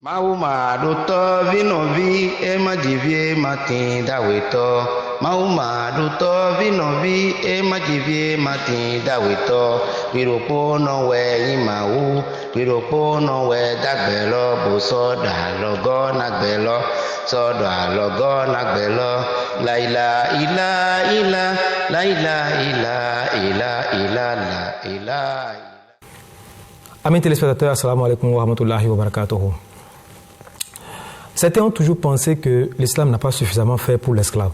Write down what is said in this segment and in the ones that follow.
Mauma doto vinovi emajivie matin daweto. Mauma doto vinovi emajivie matin daweto. Piropo no we imau, piropo no we dagbelo boso da logo nagbelo, so da logo nagbelo. La ila ila ila, la ila ila ila ila la ila. Amis téléspectateurs, assalamu alaikum wa rahmatullahi wa barakatuhu. Certains ont toujours pensé que l'islam n'a pas suffisamment fait pour l'esclave,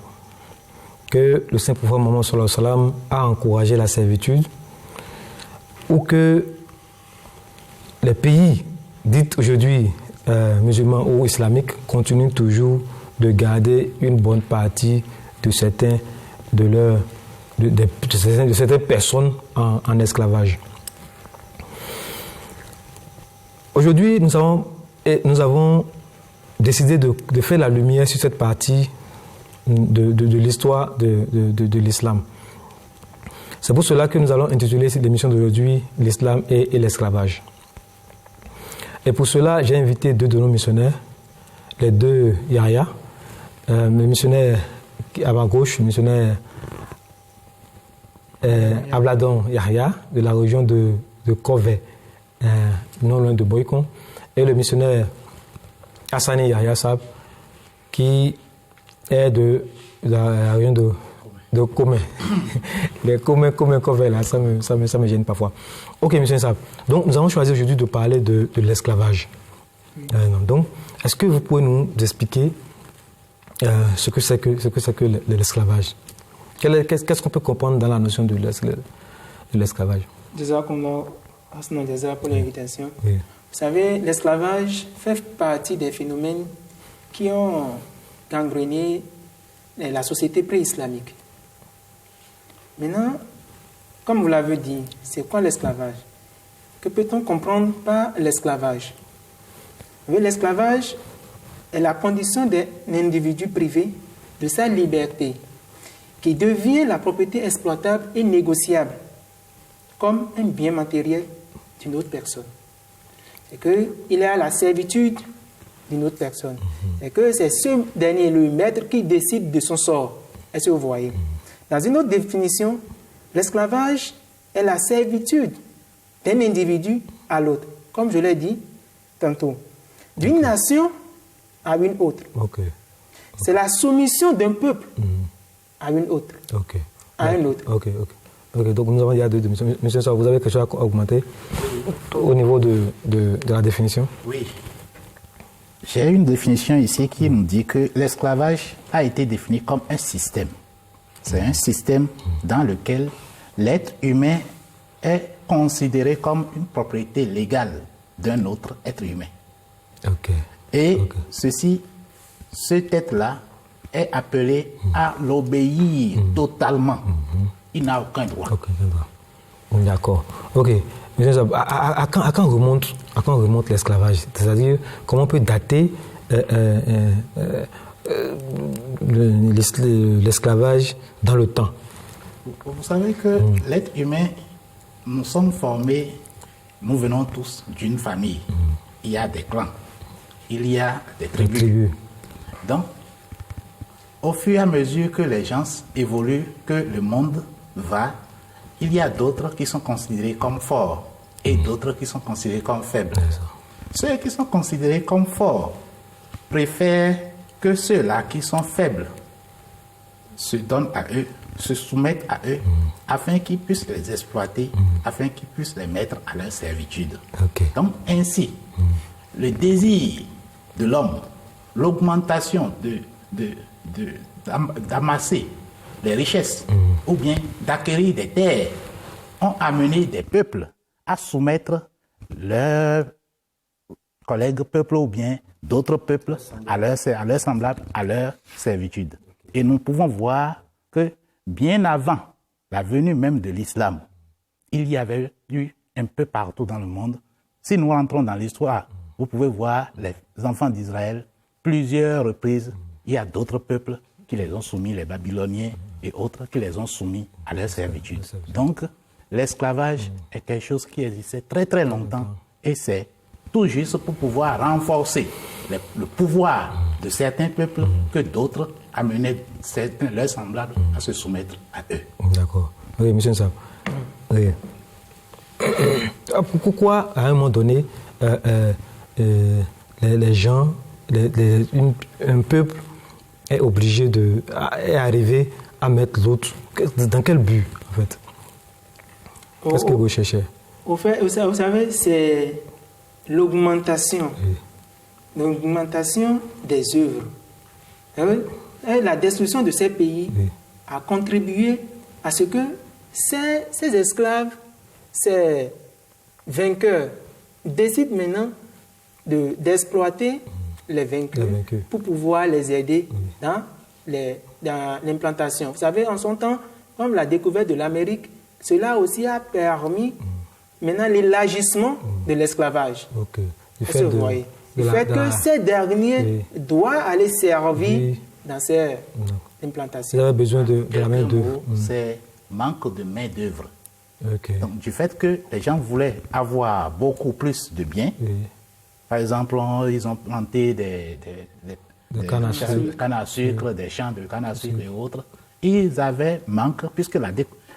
que le saint prophète Mohammed sallallahu alayhi wa sallam a encouragé la servitude, ou que les pays dits aujourd'hui musulmans ou islamiques continuent toujours de garder une bonne partie de certaines personnes en esclavage. Aujourd'hui, nous avons décidé de faire la lumière sur cette partie de l'histoire de l'islam. C'est pour cela que nous allons intituler cette émission d'aujourd'hui « L'islam et l'esclavage ». Et pour cela, j'ai invité deux de nos missionnaires, les deux Yahya, le missionnaire à ma gauche, le missionnaire Abladon Yahya, de la région de Kové, non loin de Boycon, et le missionnaire Hassani Yahya Sab, qui est de la région de Comé. Les Comé, là, ça me gêne parfois. Ok, monsieur Sab. Donc, nous avons choisi aujourd'hui de parler de l'esclavage. Donc, est-ce que vous pouvez nous expliquer ce que c'est que l'esclavage? Qu'est-ce qu'on peut comprendre dans la notion de l'esclavage? Déjà, pour l'invitation. Oui. Vous savez, l'esclavage fait partie des phénomènes qui ont gangréné la société pré-islamique. Maintenant, comme vous l'avez dit, c'est quoi l'esclavage? Que peut-on comprendre par l'esclavage? L'esclavage est la condition d'un individu privé de sa liberté qui devient la propriété exploitable et négociable comme un bien matériel d'une autre personne. Et qu'il est à la servitude d'une autre personne. Et que c'est ce dernier, le maître, qui décide de son sort. Est-ce que vous voyez? Dans une autre définition, l'esclavage est la servitude d'un individu à l'autre. Comme je l'ai dit tantôt. D'une nation à une autre. C'est la soumission d'un peuple à une autre. À un autre. Donc nous avons dit à deux démissions. Monsieur Sow, vous avez quelque chose à augmenter au niveau de la définition? Oui. J'ai une définition ici qui nous dit que l'esclavage a été défini comme un système. C'est un système dans lequel l'être humain est considéré comme une propriété légale d'un autre être humain. Cet être-là est appelé à l'obéir totalement. Il n'a aucun droit. D'accord. Ok. À quand remonte l'esclavage? C'est-à-dire, comment on peut dater l'esclavage dans le temps? Vous savez que l'être humain, nous sommes formés, nous venons tous d'une famille. Il y a des clans, il y a des tribus. Donc, au fur et à mesure que les gens évoluent, que le monde va, il y a d'autres qui sont considérés comme forts et d'autres qui sont considérés comme faibles. Ceux qui sont considérés comme forts préfèrent que ceux-là qui sont faibles se donnent à eux, se soumettent à eux, afin qu'ils puissent les exploiter, afin qu'ils puissent les mettre à leur servitude. Donc ainsi, le désir de l'homme, l'augmentation d'amasser les richesses ou bien d'acquérir des terres ont amené des peuples à soumettre leurs collègues peuples ou bien d'autres peuples à leurs semblables, à leur servitude. Et nous pouvons voir que bien avant la venue même de l'islam, il y avait eu un peu partout dans le monde. Si nous rentrons dans l'histoire, vous pouvez voir les enfants d'Israël, plusieurs reprises, il y a d'autres peuples qui les ont soumis, les Babyloniens et autres qui les ont soumis à leur servitude. Donc, l'esclavage est quelque chose qui existait très très longtemps et c'est tout juste pour pouvoir renforcer le pouvoir de certains peuples que d'autres amenaient leurs semblables à se soumettre à eux. D'accord. Oui, M. Nsab. Oui. Pourquoi, à un moment donné, les gens, un peuple est obligé est arrivé à mettre l'autre? Dans quel but, en fait? Qu'est-ce que vous cherchez? Au fait, vous savez, c'est l'augmentation. Oui. L'augmentation des œuvres. Et la destruction de ces pays a contribué à ce que ces esclaves, ces vainqueurs, décident maintenant d'exploiter les vainqueurs pour pouvoir les aider dans l'implantation. Vous savez, en son temps, comme la découverte de l'Amérique, cela aussi a permis maintenant l'élargissement de l'esclavage. Okay. Du fait que ces derniers doivent aller servir dans ces implantations. Vous avez besoin de la main-d'œuvre. C'est manque de main-d'œuvre. Okay. Donc, du fait que les gens voulaient avoir beaucoup plus de biens, par exemple, ils ont planté des cannes à sucre, des champs de canne à sucre et autres. Ils avaient manque, puisque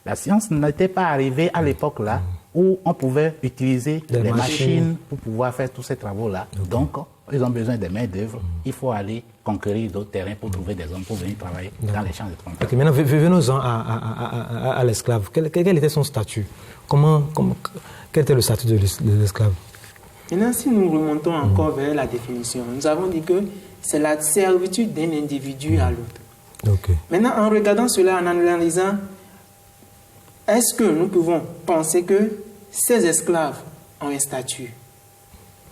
la science n'était pas arrivée à l'époque là où on pouvait utiliser les machines pour pouvoir faire tous ces travaux-là. Donc, ils ont besoin de main-d'œuvre. Il faut aller conquérir d'autres terrains pour trouver des hommes pour venir travailler dans les champs de plantation. Okay, maintenant, venons-en à l'esclave. Quel était son statut? Quel était le statut de l'esclave? Maintenant, si nous remontons encore vers la définition, nous avons dit que c'est la servitude d'un individu à l'autre. Okay. Maintenant, en regardant cela, en analysant, est-ce que nous pouvons penser que ces esclaves ont un statut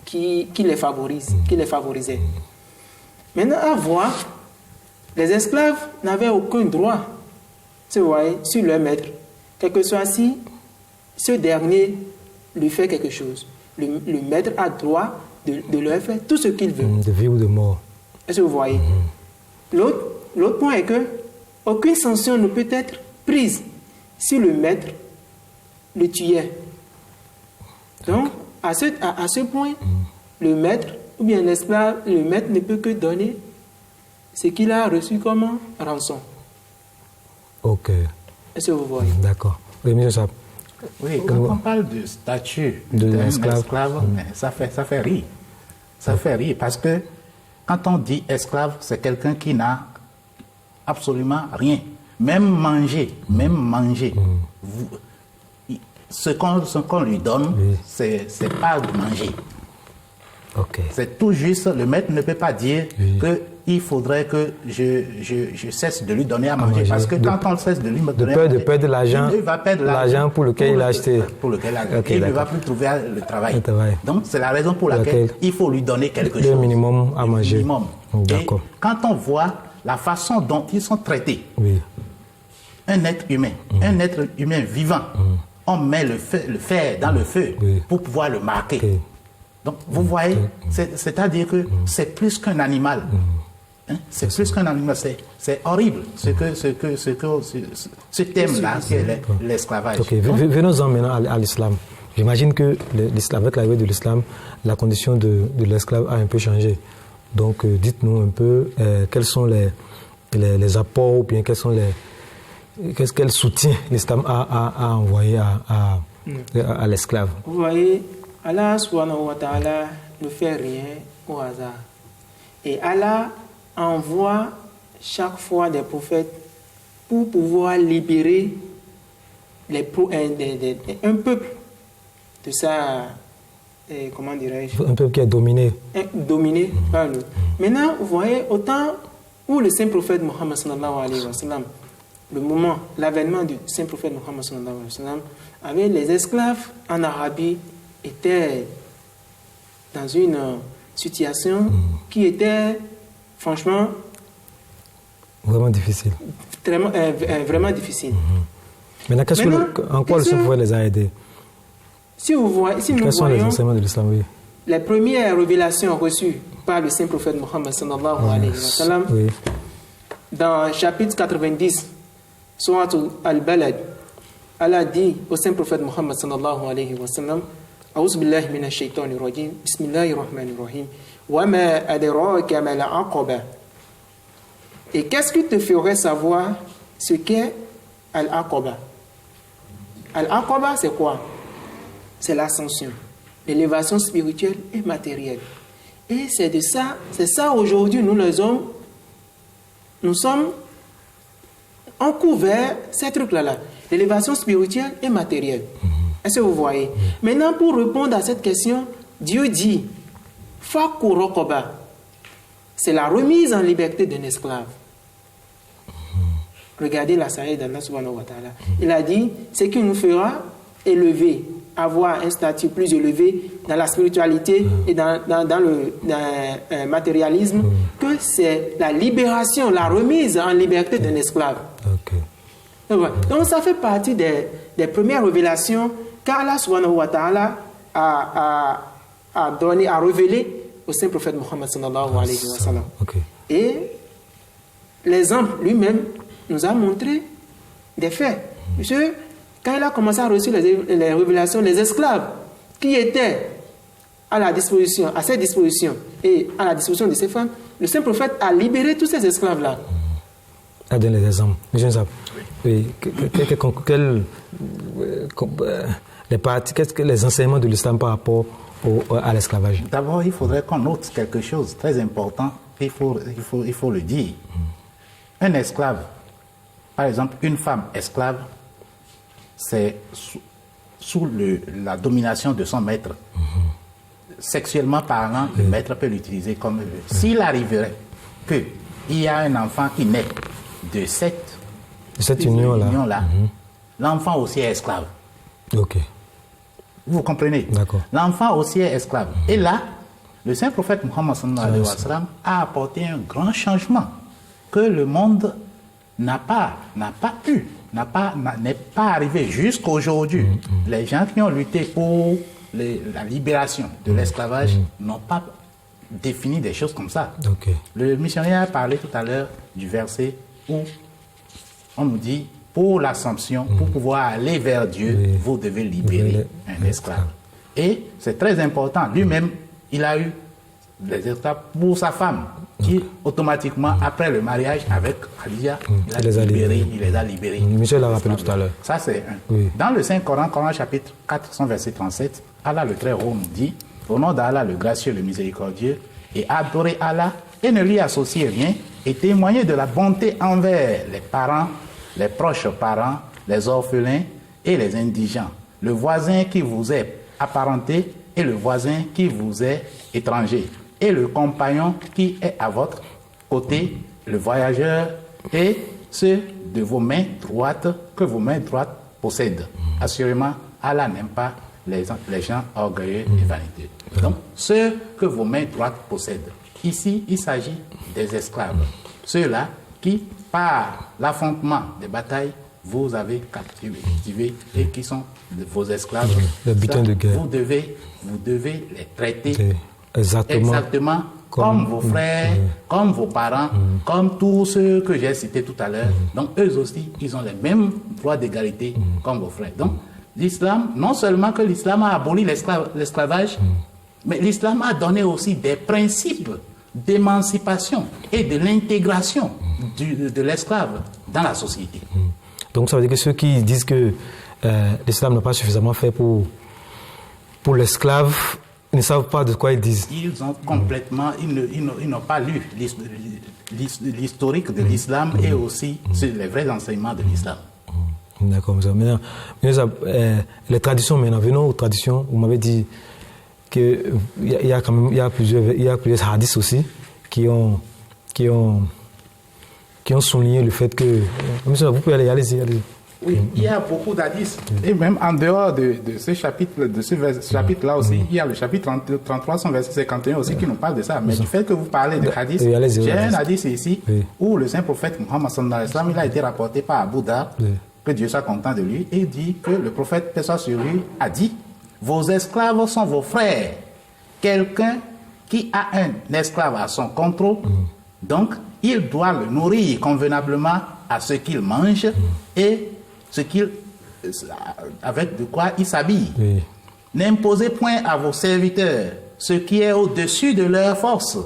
qui les favorise, qui les favorisait? Maintenant, à voir, les esclaves n'avaient aucun droit sur leur maître, quel que soit si ce dernier lui fait quelque chose. Le maître a droit de leur faire tout ce qu'il veut. De vie ou de mort. Est-ce que vous voyez? L'autre point est que aucune sanction ne peut être prise si le maître le tuait. Donc, à ce point, le maître ou bien l'esclave, le maître ne peut que donner ce qu'il a reçu comme rançon. Ok. Est-ce que vous voyez? D'accord. Oui, M. Sab. Oui, quand on parle de statut d'un esclave, ça fait rire. Ça fait rire parce que quand on dit esclave, c'est quelqu'un qui n'a absolument rien. Même manger. Ce qu'on lui donne, c'est pas de manger. Okay. C'est tout juste, le maître ne peut pas dire qu'il faudrait que je cesse de lui donner à manger. Parce que quand on cesse de lui donner à manger, de perdre l'argent, il va perdre l'argent pour lequel il a acheté. Il ne va plus trouver le travail. Donc c'est la raison pour laquelle il faut lui donner quelque chose. Le minimum à manger. Minimum. D'accord. Et quand on voit la façon dont ils sont traités, un être humain vivant, on met le fer dans le feu pour pouvoir le marquer. Okay. Donc, vous voyez, c'est-à-dire que c'est plus qu'un animal. C'est plus qu'un animal. C'est horrible ce thème-là, qui est l'esclavage. Okay. Venons-en maintenant à l'islam. J'imagine que avec l'arrivée de l'islam, la condition de l'esclave a un peu changé. Donc, dites-nous un peu quels sont les apports ou bien quel soutien l'islam a envoyé à l'esclave. Vous voyez, Allah subhanahu wa ta'ala ne fait rien au hasard. Et Allah envoie chaque fois des prophètes pour pouvoir libérer un peuple de sa, comment dirais-je? Un peuple qui est dominé. Dominé par lui. Maintenant, vous voyez, au temps où le saint prophète Mohammed sallallahu alayhi wa sallam, l'avènement du saint prophète Mohammed sallallahu alayhi wa sallam, avec les esclaves en Arabie, étaient dans une situation qui était franchement vraiment difficile. Vraiment difficile. Maintenant, en quoi le Saint-Prophète les a aidés? Si nous quels sont les enseignements de l'islam? Les premières révélations reçues par le Saint-Prophète Mohammed sallallahu alayhi wa sallam, dans le chapitre 90, Surat al-Balad, Allah dit au Saint-Prophète Mohammed sallallahu alayhi wa sallam, أعوذ بالله من الشيطان الرجيم بسم الله الرحمن الرحيم وما أدراك ما العقبة. Et qu'est-ce qui te ferait savoir ce qu'est Al-Aqaba? Al-Aqaba, c'est quoi? C'est l'ascension, l'élévation spirituelle et matérielle. Et c'est ça aujourd'hui, nous les hommes, nous sommes en couvert ces trucs-là, l'élévation spirituelle et matérielle. Est-ce que vous voyez? Maintenant, pour répondre à cette question, Dieu dit, Fakku Rokoba, c'est la remise en liberté d'un esclave. Regardez la saïd d'Allah subhanahu wa ta'ala. Il a dit, ce qui nous fera élever, avoir un statut plus élevé dans la spiritualité et dans le matérialisme, que c'est la libération, la remise en liberté d'un esclave. Donc ça fait partie des premières révélations qu'Allah subhanahu wa ta'ala a révélé au saint prophète Mohammed sallallahu alayhi wa sallam. Et l'exemple lui-même nous a montré des faits. Monsieur, quand il a commencé à recevoir les révélations, les esclaves qui étaient à ses dispositions et à la disposition de ses femmes, le saint prophète a libéré tous ces esclaves-là. À donner des exemples. Oui. Qu'est-ce que les enseignements de l'islam par rapport à l'esclavage? D'abord, il faudrait qu'on note quelque chose de très important. Il faut le dire. Un esclave, par exemple, une femme esclave, c'est sous la domination de son maître. Sexuellement parlant, le maître peut l'utiliser comme il veut. S'il arriverait qu'il y a un enfant qui naît de cette union-là, l'enfant aussi est esclave. Vous comprenez? D'accord. L'enfant aussi est esclave. Et là, le saint prophète Mohammed sallallahu alayhi wa sallam a apporté un grand changement que le monde n'est pas arrivé jusqu'à aujourd'hui. Les gens qui ont lutté pour la libération de l'esclavage n'ont pas défini des choses comme ça. Le missionnaire a parlé tout à l'heure du verset où on nous dit, pour l'assomption, pour pouvoir aller vers Dieu, vous devez libérer un esclave. Et c'est très important. Lui-même, il a eu des esclaves pour sa femme, qui automatiquement, après le mariage avec Khadija, il les a libérés. Michel l'a rappelé tout à l'heure. Ça, c'est un. Dans le Saint-Coran, Coran chapitre 4, verset 37, Allah le Très-Haut nous dit, au nom d'Allah le gracieux, le miséricordieux, et adorez Allah et ne lui associez rien, et témoignez de la bonté envers les parents, les proches parents, les orphelins et les indigents, le voisin qui vous est apparenté et le voisin qui vous est étranger, et le compagnon qui est à votre côté, le voyageur et ceux de vos mains droites que vos mains droites possèdent. Assurément, Allah n'aime pas les gens orgueilleux et vaniteux. Donc, ceux que vos mains droites possèdent. Ici, il s'agit des esclaves. Ceux-là qui, par l'affrontement des batailles, vous avez captivé et qui sont vos esclaves. Les butins de guerre. Vous devez les traiter exactement comme vos frères, comme vos parents, comme tous ceux que j'ai cités tout à l'heure. Donc, eux aussi, ils ont les mêmes droits d'égalité comme vos frères. Donc, l'islam, non seulement que l'islam a aboli l'esclavage, mais l'islam a donné aussi des principes d'émancipation et de l'intégration de l'esclave dans la société. Donc ça veut dire que ceux qui disent que l'islam n'a pas suffisamment fait pour l'esclave, ils ne savent pas de quoi ils disent. Ils ont complètement, ils n'ont pas lu l'historique de l'islam et aussi les vrais enseignements de l'islam. D'accord. Maintenant, les traditions, maintenant, venons aux traditions. Vous m'avez dit qu'il y a plusieurs hadiths aussi qui ont souligné le fait que... Monsieur, vous pouvez allez-y. Oui, il y a beaucoup d'hadiths. Et même en dehors de ce chapitre, chapitre-là aussi, il y a le chapitre 33, verset 51 aussi qui nous parle de ça. Mais du fait que vous parlez de hadith, j'ai un hadith ici où le saint prophète Mohammed sallallahu alayhi wa sallam, il a été rapporté par Abu Dhar, que Dieu soit content de lui, et il dit que le prophète, paix soit sur lui, a dit: vos esclaves sont vos frères. Quelqu'un qui a un esclave à son contrôle, donc il doit le nourrir convenablement à ce qu'il mange et avec de quoi il s'habille. N'imposez point à vos serviteurs ce qui est au-dessus de leur force.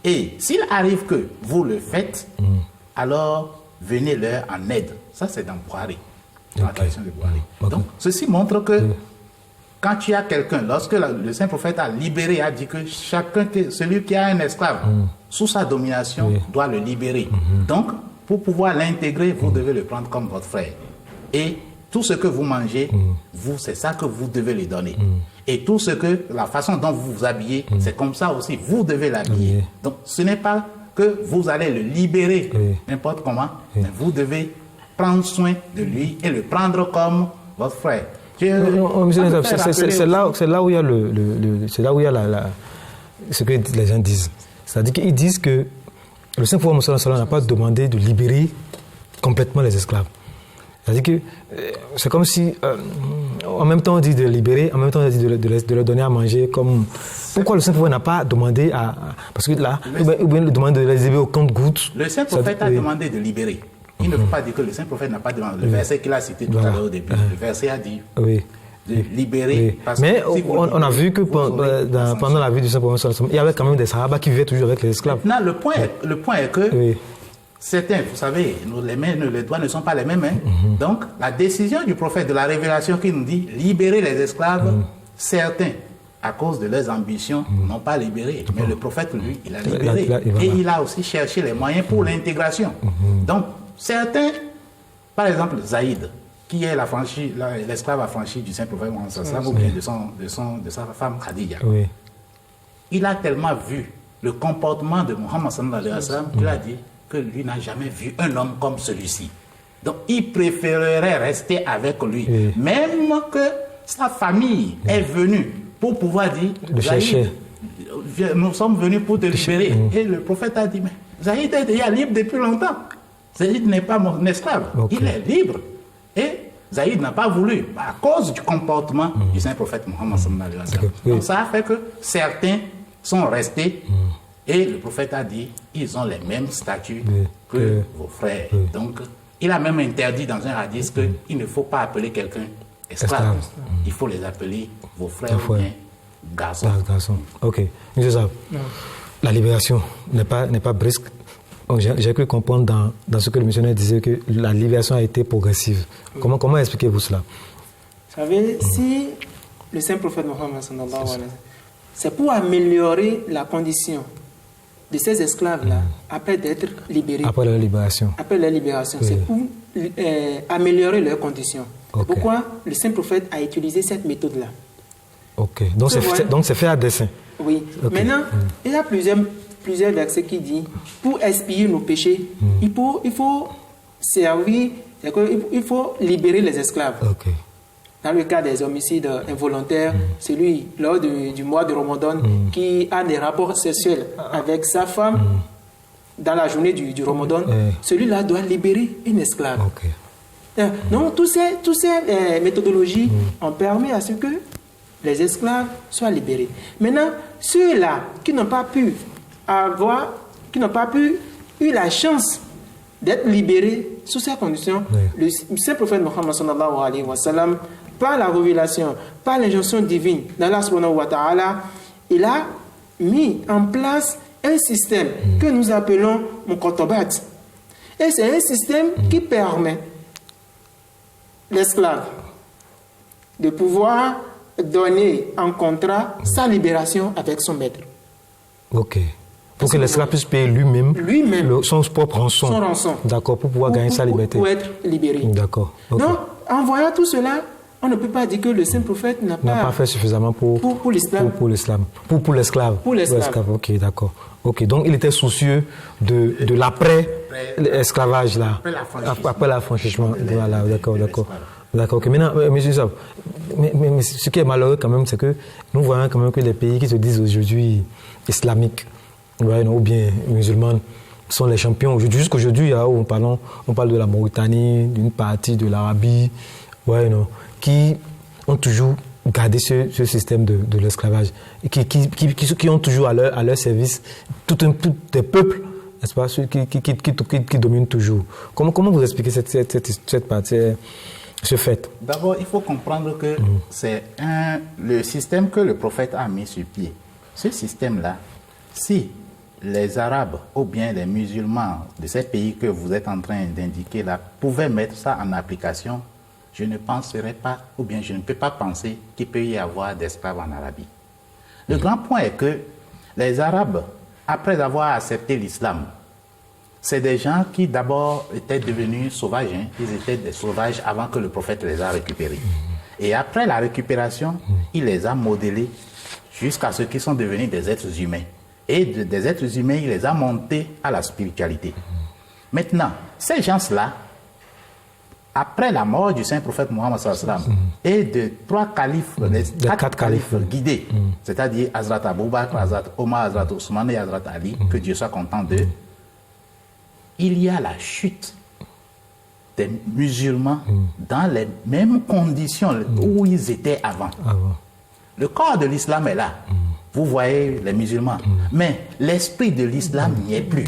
Et s'il arrive que vous le faites, alors venez-leur en aide. Ça, c'est dans Bouhari, dans la tradition de Bouhari. Donc, ceci montre que quand tu as quelqu'un, lorsque le saint prophète a libéré, a dit que celui qui a un esclave sous sa domination doit le libérer. Donc, pour pouvoir l'intégrer, vous devez le prendre comme votre frère. Et tout ce que vous mangez, c'est ça que vous devez lui donner. Et tout ce que, la façon dont vous vous habillez, c'est comme ça aussi, vous devez l'habiller. Donc, ce n'est pas que vous allez le libérer n'importe comment, mais vous devez prendre soin de lui et le prendre comme votre frère. C'est là où il y a c'est là où il y a ce que les gens disent. C'est-à-dire qu'ils disent que le saint prophète Mohammed n'a pas demandé de libérer complètement les esclaves. C'est-à-dire que c'est comme si, en même temps on dit de libérer, en même temps on dit de leur donner à manger. Pourquoi le saint prophète n'a pas demandé parce que là, ou bien il demande de les libérer au compte-gouttes. Le saint prophète a demandé de libérer. Il ne faut pas dire que le saint prophète n'a pas demandé. Le verset qu'il a cité tout à l'heure au début, le verset a dit de libérer. Mais on a vu que pendant la vie du saint prophète, il y avait quand même des sahabas qui vivaient toujours avec les esclaves. Maintenant, le point est que certains, vous savez, les doigts ne sont pas les mêmes. Donc, la décision du prophète de la révélation qui nous dit libérer les esclaves, certains, à cause de leurs ambitions, n'ont pas libéré. Mais le prophète, lui, il a libéré. Et il a aussi cherché les moyens pour l'intégration. Donc, certains, par exemple, Zaïd, qui est l'esclave affranchi du saint prophète Mohammed, ou bien de sa femme Khadija, il a tellement vu le comportement de Mohammed qu'il a dit que lui n'a jamais vu un homme comme celui-ci. Donc, il préférerait rester avec lui. Même que sa famille est venue pour pouvoir dire, Zaïd, nous sommes venus pour te libérer. Et le prophète a dit, mais Zaïd est déjà libre depuis longtemps. Zaïd n'est pas mon esclave. Il est libre. Et Zaïd n'a pas voulu, à cause du comportement du saint prophète Mohammed. Donc, ça a fait que certains sont restés. Et le prophète a dit, ils ont les mêmes statuts que vos frères. Donc, il a même interdit dans un hadith qu'il ne faut pas appeler quelqu'un esclave. Il faut les appeler vos frères ou bien garçons. Ok. Monsieur Sab, la libération n'est pas brusque. J'ai cru comprendre dans ce que le missionnaire disait que la libération a été progressive. Comment expliquez-vous cela? Vous savez, si le saint prophète Mohammed, c'est pour améliorer la condition de ces esclaves-là, après d'être libérés. Après leur libération. C'est pour améliorer leurs conditions. Pourquoi le saint prophète a utilisé cette méthode-là. Donc c'est fait à dessein. Oui. Maintenant, il y a plusieurs versets qui disent, pour expier nos péchés, il faut servir, il faut libérer les esclaves. Dans le cas des homicides involontaires, celui lors du mois de Ramadan qui a des rapports sexuels avec sa femme dans la journée du Ramadan, celui-là doit libérer une esclave. Donc, toutes ces méthodologies ont permis à ce que les esclaves soient libérés. Maintenant, ceux-là qui n'ont pas pu eu la chance d'être libérés sous ces conditions, le saint prophète Mohammed sallallahu alayhi wa sallam, par la révélation, par l'injonction divine d'Allah subhanahu wa ta'ala, il a mis en place un système que nous appelons Muqatabat. Et c'est un système qui permet l'esclave de pouvoir donner en contrat sa libération avec son maître. Pour que l'esclave puisse payer lui-même son propre rançon. D'accord, pour pouvoir gagner sa liberté. Pour être libéré. D'accord. Donc, en voyant tout cela, on ne peut pas dire que le saint prophète n'a pas fait suffisamment pour l'islam. Pour l'esclave. D'accord. Donc il était soucieux de l'après-esclavage là. Après l'affranchissement. Voilà, d'accord. Maintenant, monsieur Sab, mais ce qui est malheureux quand même, c'est que nous voyons quand même que les pays qui se disent aujourd'hui islamiques, ou bien musulmans, sont les champions. Jusqu'aujourd'hui, on parle de la Mauritanie, d'une partie de l'Arabie, qui ont toujours gardé ce système de l'esclavage, et qui ont toujours à leur service tout des peuples, n'est-ce pas, ceux qui dominent toujours. Comment vous expliquez cette partie, ce fait? D'abord, il faut comprendre que c'est le système que le prophète a mis sur pied. Ce système-là, si les Arabes ou bien les musulmans de ces pays que vous êtes en train d'indiquer là pouvaient mettre ça en application, je ne penserais pas, ou bien je ne peux pas penser qu'il peut y avoir d'esclaves en Arabie. Le grand point est que les Arabes, après avoir accepté l'islam, c'est des gens qui d'abord étaient devenus sauvages. Hein. Ils étaient des sauvages avant que le prophète les a récupérés. Et après la récupération, il les a modélés jusqu'à ce qu'ils sont devenus des êtres humains. Et des êtres humains, il les a montés à la spiritualité. Maintenant, ces gens-là, après la mort du saint prophète Mohammed sallallahu alayhi wa sallam et de 3 califes, les 4 califes guidés, c'est-à-dire Hazrat Abu Bakr, Hazrat Omar, Hazrat Ousmane et Hazrat Ali, que Dieu soit content d'eux, il y a la chute des musulmans dans les mêmes conditions où ils étaient avant. Le corps de l'islam est là. Vous voyez les musulmans. Mais l'esprit de l'islam n'y est plus.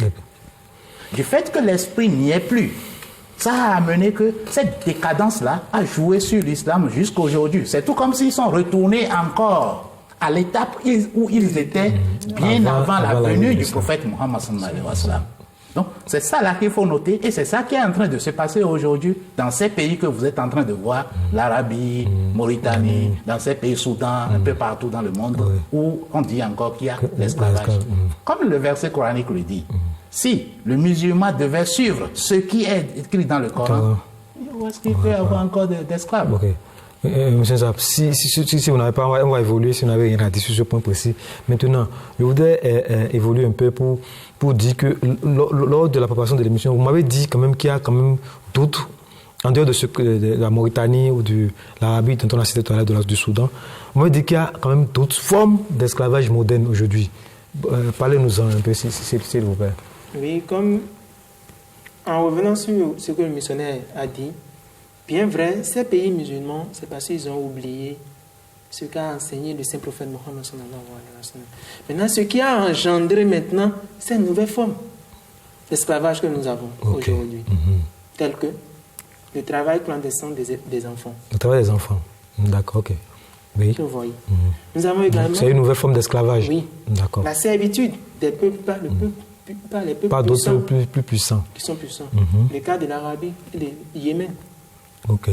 Du fait que l'esprit n'y est plus, ça a amené que cette décadence-là a joué sur l'islam jusqu'à aujourd'hui. C'est tout comme s'ils sont retournés encore à l'étape où ils étaient bien avant la venue du prophète Mohammed sallallahu alayhi wa sallam. Donc, c'est ça là qu'il faut noter et c'est ça qui est en train de se passer aujourd'hui dans ces pays que vous êtes en train de voir, l'Arabie, Mauritanie, dans ces pays, Soudan, un peu partout dans le monde, où on dit encore qu'il y a l'esclavage. Comme le verset coranique le dit, si le musulman devait suivre ce qui est écrit dans le Coran, où est-ce qu'il peut y avoir encore d'esclaves? Monsieur Zap, si vous n'avez pas, on va évoluer si vous n'avez rien à dire sur ce point précis. Maintenant, je voudrais évoluer un peu pour dire que lors de la préparation de l'émission, vous m'avez dit quand même qu'il y a quand même d'autres, en dehors de la Mauritanie ou de l'Arabie, dont on a cité tout à l'heure, du Soudan, vous m'avez dit qu'il y a quand même d'autres formes d'esclavage moderne aujourd'hui. Parlez-nous-en un peu, s'il vous plaît. Oui, comme en revenant sur ce que le missionnaire a dit, bien vrai, ces pays musulmans, c'est parce qu'ils ont oublié ce qu'a enseigné le saint prophète Mohammed sallallahu alayhi wa sallam. Maintenant, ce qui a engendré maintenant cette nouvelle forme d'esclavage que nous avons aujourd'hui, tel que le travail clandestin des enfants. Le travail des enfants, d'accord, ok. Oui. Vous voyez. Nous avons également... C'est une nouvelle forme d'esclavage. Oui. D'accord. La servitude des peuples par les peuples par d'autres plus puissants. Qui sont puissants. Le cas de l'Arabie et du Yémen. Ok.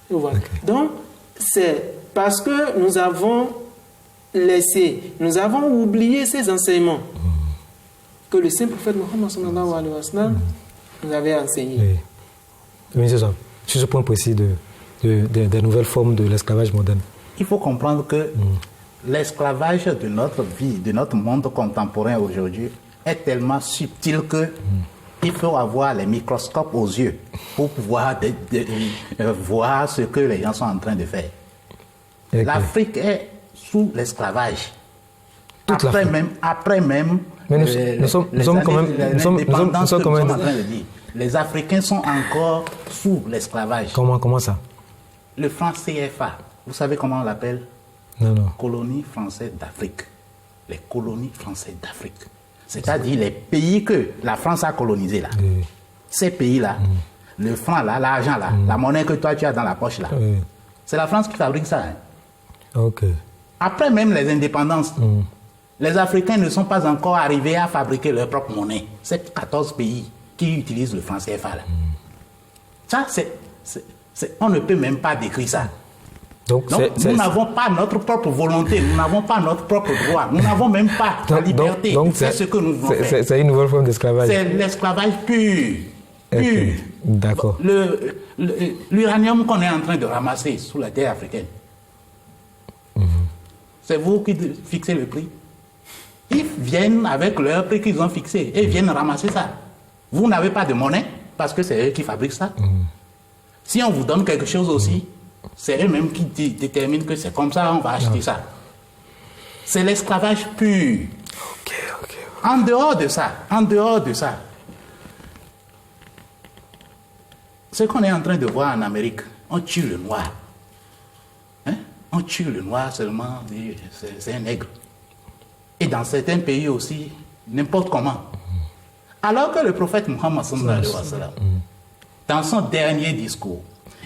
Voilà. Okay. Donc, c'est parce que nous avons nous avons oublié ces enseignements que le saint prophète Mohammed sallallahu alayhi wa sallam nous avait enseigné. Oui, c'est ça. Sur ce point précis des nouvelles formes de l'esclavage moderne. Il faut comprendre que l'esclavage de notre vie, de notre monde contemporain aujourd'hui, est tellement subtil que il faut avoir les microscopes aux yeux pour pouvoir voir ce que les gens sont en train de faire. Okay. L'Afrique est sous l'esclavage. Après même, nous sommes quand même en train de dire. Les Africains sont encore sous l'esclavage. Comment ça? Le franc CFA, vous savez comment on l'appelle? Non. Colonie française d'Afrique. Les colonies françaises d'Afrique. C'est-à-dire les pays que la France a colonisés là. Ces pays-là, le franc là, l'argent là, la monnaie que toi tu as dans la poche là, c'est la France qui fabrique ça. Hein. Ok. Après même les indépendances, les Africains ne sont pas encore arrivés à fabriquer leur propre monnaie. C'est 14 pays qui utilisent le franc CFA là. Ça, on ne peut même pas décrire ça. Donc nous n'avons pas notre propre volonté, nous n'avons pas notre propre droit, nous n'avons même pas la liberté de faire ce que nous voulons faire. C'est une nouvelle forme d'esclavage. C'est l'esclavage pur. Okay. D'accord. L'uranium qu'on est en train de ramasser sous la terre africaine, c'est vous qui fixez le prix. Ils viennent avec leur prix qu'ils ont fixé et viennent ramasser ça. Vous n'avez pas de monnaie parce que c'est eux qui fabriquent ça. Si on vous donne quelque chose aussi, c'est eux-mêmes qui déterminent que c'est comme ça, on va acheter ça. C'est l'esclavage pur. Ok. En dehors de ça, ce qu'on est en train de voir en Amérique, on tue le noir. On tue le noir seulement, c'est un nègre. Et dans certains pays aussi, n'importe comment. Alors que le prophète Mohammed sallallahu alayhi wa sallam, dans son dernier discours,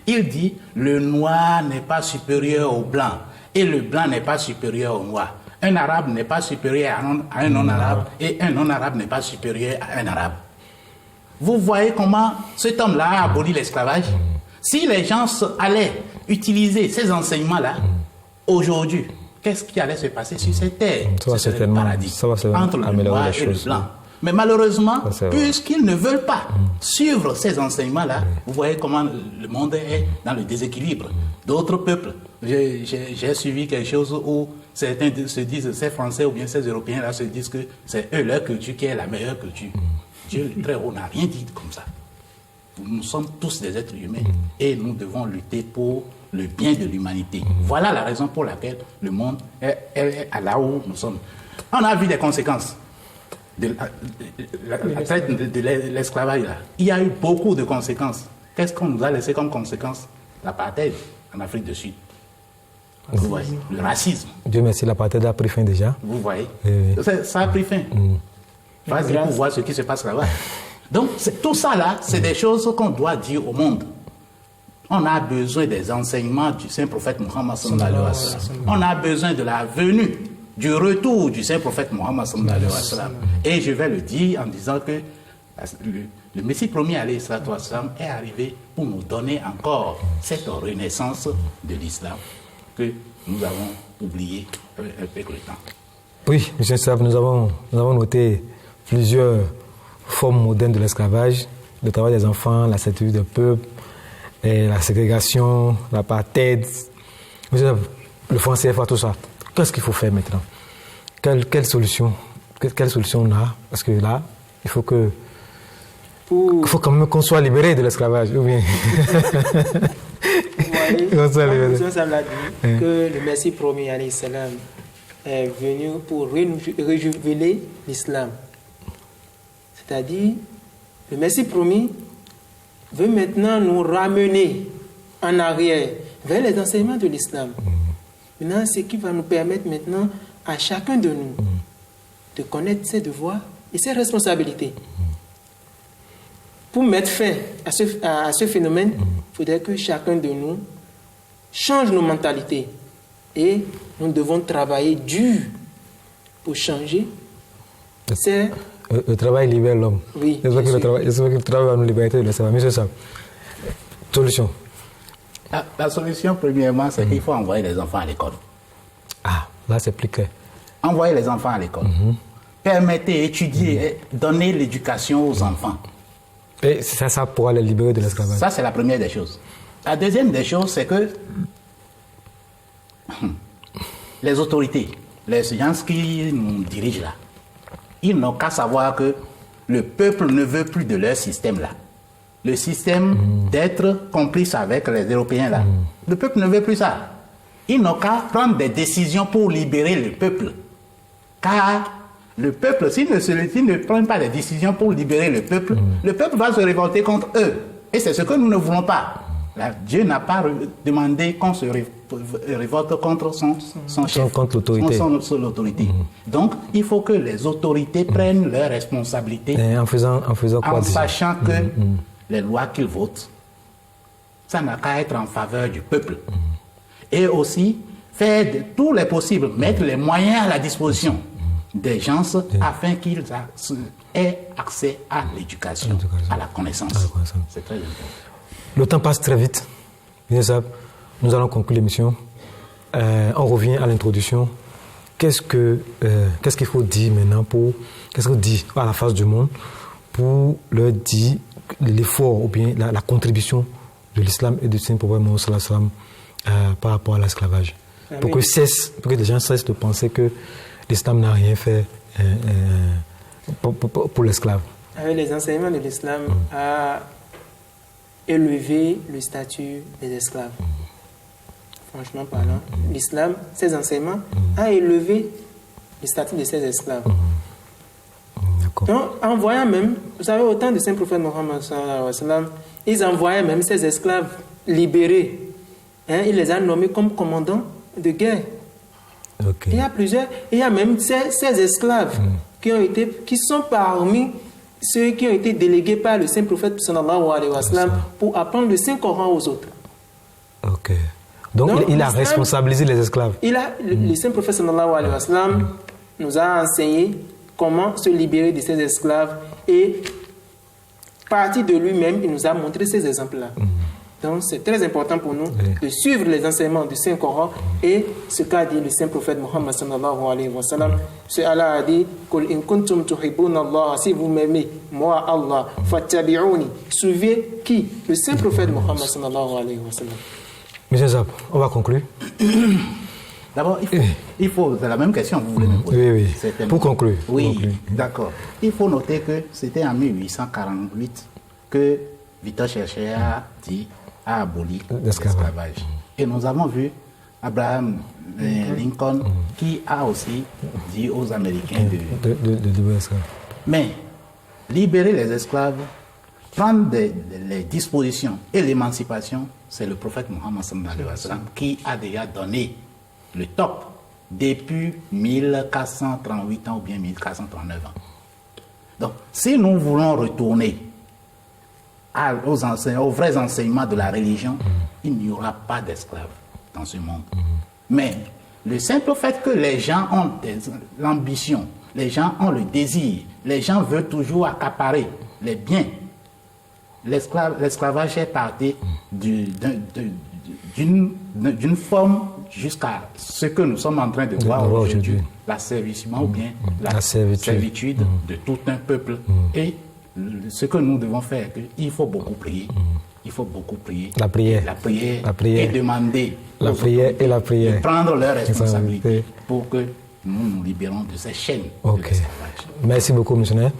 Il dit le noir n'est pas supérieur au blanc et le blanc n'est pas supérieur au noir. Un arabe n'est pas supérieur à un non-arabe et un non-arabe n'est pas supérieur à un arabe. Vous voyez comment cet homme-là a aboli l'esclavage? Si les gens allaient utiliser ces enseignements-là, aujourd'hui, qu'est-ce qui allait se passer sur cette terre? Ça va certainement, entre le noir et le blanc. Mais malheureusement, puisqu'ils ne veulent pas suivre ces enseignements-là, vous voyez comment le monde est dans le déséquilibre. D'autres peuples, j'ai suivi quelque chose où certains se disent, ces Français ou bien ces Européens-là se disent que c'est eux leur culture qui est la meilleure culture. Dieu le très haut n'a rien dit comme ça. Nous sommes tous des êtres humains et nous devons lutter pour le bien de l'humanité. Voilà la raison pour laquelle le monde est là où nous sommes. On a vu les conséquences de l'esclavage. Il y a eu beaucoup de conséquences. Qu'est-ce qu'on nous a laissé comme conséquence? L'apartheid en Afrique du Sud. Vous voyez, le racisme. Dieu merci, l'apartheid a pris fin déjà. Vous voyez, ça a pris fin. Vas-y pour voir ce qui se passe là-bas. Donc, tout ça là, c'est des choses qu'on doit dire au monde. On a besoin des enseignements du Saint-Prophète Mohammed sallallahu alayhi wa sallam. On a besoin de la venue, du retour du Saint-Prophète Mohammed sallallahu alayhi wa sallam. Et je vais le dire en disant que le Messie promis alayhi wa sallam est arrivé pour nous donner encore cette renaissance de l'islam que nous avons oublié avec le temps. Oui, M. Sab, nous avons noté plusieurs formes modernes de l'esclavage, le travail des enfants, la servitude des peuples, et la ségrégation, l'apartheid, le franc CFA, tout ça. Qu'est-ce qu'il faut faire maintenant? Quelle solution on a? Parce que là, il faut quand même qu'on soit libéré de l'esclavage. Ou bien... Vous voyez, ça l'a dit, que le Messie promis alayhi salam est venu pour révéler l'islam. C'est-à-dire, le Messie promis veut maintenant nous ramener en arrière vers les enseignements de l'islam. Maintenant, ce qui va nous permettre maintenant à chacun de nous de connaître ses devoirs et ses responsabilités. Pour mettre fin à ce phénomène, il faudrait que chacun de nous change nos mentalités. Et nous devons travailler dur pour changer. Le travail libère l'homme. Oui. C'est vrai que le travail va nous libérer de l'esclavage. Monsieur Sam, solution. La solution, premièrement, c'est qu'il faut envoyer les enfants à l'école. Ah, là, c'est plus clair. Envoyer les enfants à l'école. Permettez, étudier, donner l'éducation aux enfants. Et ça pourra les libérer de l'esclavage. Ça, c'est la première des choses. La deuxième des choses, c'est que les autorités, les gens qui nous dirigent là, ils n'ont qu'à savoir que le peuple ne veut plus de leur système là. Le système d'être complice avec les Européens là. Le peuple ne veut plus ça. Ils n'ont qu'à prendre des décisions pour libérer le peuple. Car le peuple, s'ils ne prennent pas des décisions pour libérer le peuple va se révolter contre eux. Et c'est ce que nous ne voulons pas. Là, Dieu n'a pas demandé qu'on se révolte contre son chef, contre l'autorité. Son autorité. Donc, il faut que les autorités prennent leurs responsabilités en faisant quoi, en sachant que les lois qu'ils votent, ça n'a qu'à être en faveur du peuple. Et aussi, faire de tous les possibles, mettre les moyens à la disposition des gens afin qu'ils aient accès à l'éducation, à la connaissance. C'est très important. Le temps passe très vite. Nous allons conclure l'émission. On revient à l'introduction. Qu'est-ce qu'il faut dire maintenant qu'est-ce qu'on dit à la face du monde pour leur dire l'effort ou bien la contribution de l'islam et du Saint-Prophète Mohammed sallallahu alayhi wa sallam par rapport à l'esclavage. Pour que les gens cessent de penser que l'islam n'a rien fait pour l'esclave. Avec les enseignements de l'islam à élever le statut des esclaves. Franchement parlant, l'islam, ses enseignements, a élevé le statut de ses esclaves. Donc, en voyant même, vous savez, au temps du Saint-Prophète Mohammed sallallahu alayhi wa sallam, ils envoyaient même ces esclaves libérés. Il les a nommés comme commandants de guerre. Il y a même ces esclaves qui sont parmi ceux qui ont été délégués par le Saint-Prophète sallallahu alayhi wa sallam pour apprendre le Saint-Coran aux autres. Ok. Donc il a responsabilisé les esclaves. Le saint prophète sallallahu alayhi wa sallam nous a enseigné comment se libérer de ces esclaves et partir de lui-même, il nous a montré ces exemples-là. Donc c'est très important pour nous de suivre les enseignements du Saint-Coran et ce qu'a dit le saint prophète Mohammed sallallahu alayhi wa sallam. Ce Allah a dit Qul in kuntum tuhibbuna Allah, si vous m'aimez, moi Allah, fattabi'uni. Suivez qui? Le saint prophète Mohammed sallallahu alayhi wa sallam. Monsieur Zab, on va conclure. D'abord, il faut, c'est la même question que vous voulez me poser. Oui. Pour conclure. Oui, d'accord. Il faut noter que c'était en 1848 que Victor Schœlcher a aboli l'esclavage. Et nous avons vu Abraham Lincoln qui a aussi dit aux Américains de esclaves. Mais libérer les esclaves, prendre les dispositions et l'émancipation, c'est le prophète Mohammed sallallahu alayhi wa sallam qui a déjà donné le top depuis 1438 ans ou bien 1439 ans. Donc, si nous voulons retourner aux vrais enseignements de la religion, il n'y aura pas d'esclaves dans ce monde. Mais le simple fait que les gens ont l'ambition, les gens ont le désir, les gens veulent toujours accaparer les biens. L'esclavage est parti d'une forme jusqu'à ce que nous sommes en train de voir aujourd'hui, l'asservissement ou bien la servitude de tout un peuple. Et ce que nous devons faire, il faut beaucoup prier. Il faut beaucoup prier. La prière. Et demander de prendre leurs responsabilités pour que nous nous libérons de ces chaînes de l'esclavage. Merci beaucoup, missionnaire.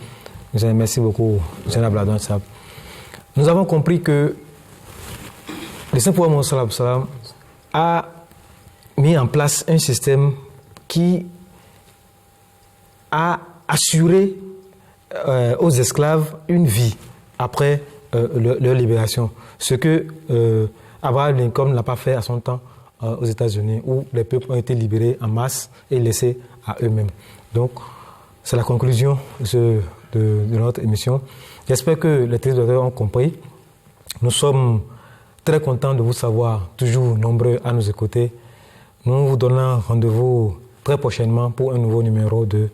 Merci beaucoup, missionnaire Bladon Sab. Nous avons compris que le Saint-Prophète Mohammed a mis en place un système qui a assuré aux esclaves une vie après leur libération. Ce que Abraham Lincoln n'a pas fait à son temps aux États-Unis, où les peuples ont été libérés en masse et laissés à eux-mêmes. Donc, c'est la conclusion de notre émission. J'espère que les téléspectateurs ont compris. Nous sommes très contents de vous savoir, toujours nombreux à nous écouter. Nous vous donnons rendez-vous très prochainement pour un nouveau numéro de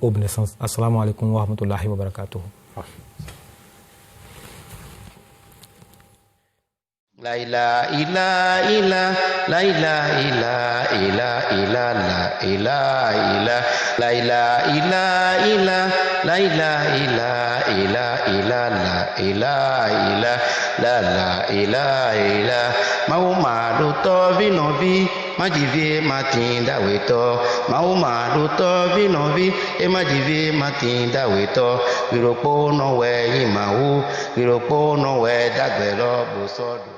Aube Naissance. Assalamu alaikum wa rahmatullahi wa barakatuh. La ilaha illa illa, la ilaha illa illa illa, la ilaha illa, la ilaha illa illa, la ilaha illa illa illa, la ilaha illa, la ilaha illa. Mahuma to vinovi, majivie matinda weto. Mahuma to vinovi, e majivie matinda weto. Viropo no we imahu, viropo no we dagbelo bosodo.